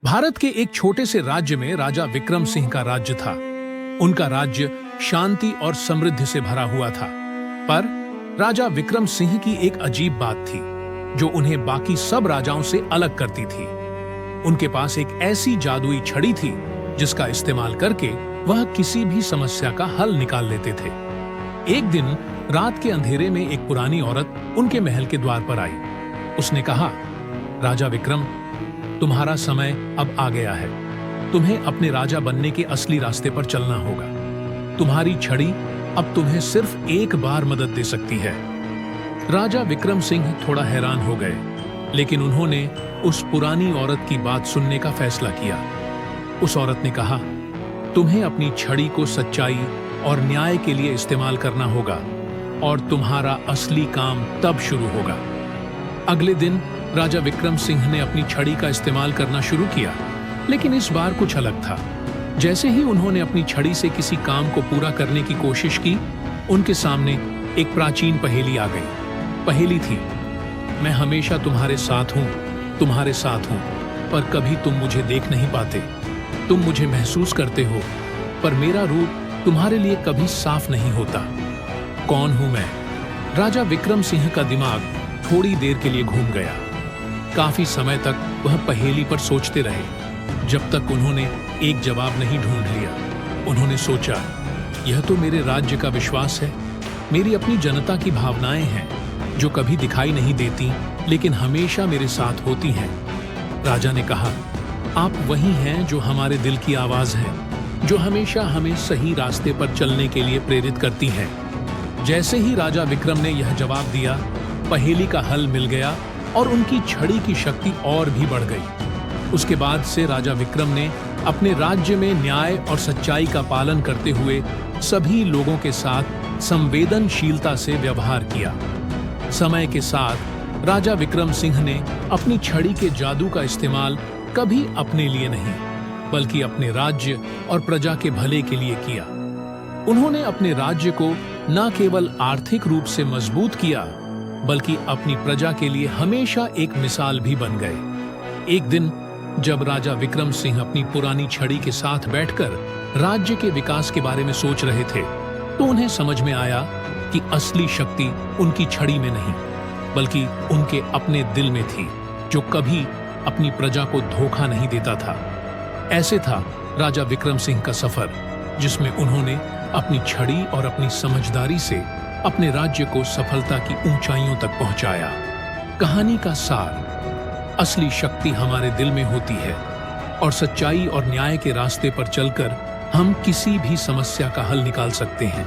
भारत के एक छोटे से राज्य में राजा विक्रम सिंह का राज्य था। उनका राज्य शांति और समृद्धि से भरा हुआ था। पर राजा विक्रम सिंह की एक अजीब बात थी जो उन्हें बाकी सब राजाओं से अलग करती थी। उनके पास एक ऐसी जादुई छड़ी थी जिसका इस्तेमाल करके वह किसी भी समस्या का हल निकाल लेते थे। एक दिन रात के अंधेरे में एक पुरानी औरत उनके महल के द्वार पर आई। उसने कहा, राजा विक्रम, तुम्हारा समय अब आ गया है। तुम्हें अपने राजा बनने के असली रास्ते पर चलना होगा। तुम्हारी छड़ी अब तुम्हें सिर्फ एक बार मदद दे सकती है। राजा विक्रम सिंह थोड़ा हैरान हो गए, लेकिन उन्होंने उस पुरानी औरत की बात सुनने का फैसला किया। उस औरत ने कहा, तुम्हें अपनी छड़ी को सच्चाई और न्याय के लिए इस्तेमाल करना होगा और तुम्हारा असली काम तब शुरू होगा। अगले दिन राजा विक्रम सिंह ने अपनी छड़ी का इस्तेमाल करना शुरू किया, लेकिन इस बार कुछ अलग था। जैसे ही उन्होंने अपनी छड़ी से किसी काम को पूरा करने की कोशिश की, उनके सामने एक प्राचीन पहेली आ गई। पहेली थी, मैं हमेशा तुम्हारे साथ हूँ, पर कभी तुम मुझे देख नहीं पाते। तुम मुझे महसूस करते हो, पर मेरा रूप तुम्हारे लिए कभी साफ नहीं होता। कौन हूं मैं? राजा विक्रम सिंह का दिमाग थोड़ी देर के लिए घूम गया। काफी समय तक वह पहेली पर सोचते रहे, जब तक उन्होंने एक जवाब नहीं ढूंढ लिया। उन्होंने सोचा, यह तो मेरे राज्य का विश्वास है, मेरी अपनी जनता की भावनाएं हैं जो कभी दिखाई नहीं देती लेकिन हमेशा मेरे साथ होती हैं। राजा ने कहा, आप वही हैं जो हमारे दिल की आवाज है, जो हमेशा हमें सही रास्ते पर चलने के लिए प्रेरित करती है। जैसे ही राजा विक्रम ने यह जवाब दिया, पहेली का हल मिल गया और उनकी छड़ी की शक्ति और भी बढ़ गई। उसके बाद से राजा विक्रम ने अपने राज्य में न्याय और सच्चाई का पालन करते हुए सभी लोगों के साथ संवेदनशीलता से व्यवहार किया। समय के साथ राजा विक्रम सिंह ने अपनी छड़ी के जादू का इस्तेमाल कभी अपने लिए नहीं, बल्कि अपने राज्य और प्रजा के भले के लिए किया। उन्होंने अपने राज्य को न केवल आर्थिक रूप से मजबूत किया, बल्कि अपनी प्रजा के लिए हमेशा एक मिसाल भी बन गए। एक दिन जब राजा विक्रम सिंह अपनी पुरानी छड़ी के साथ बैठकर राज्य के विकास के बारे में सोच रहे थे, तो उन्हें समझ में आया कि असली शक्ति उनकी छड़ी में नहीं, बल्कि उनके अपने दिल में थी, जो कभी अपनी प्रजा को धोखा नहीं देता था। ऐसे था राजा विक्रम सिंह का सफर, जिसमें उन्होंने अपनी छड़ी और अपनी समझदारी से अपने राज्य को सफलता की ऊंचाइयों तक पहुंचाया। कहानी का सार, असली शक्ति हमारे दिल में होती है और सच्चाई और न्याय के रास्ते पर चलकर हम किसी भी समस्या का हल निकाल सकते हैं।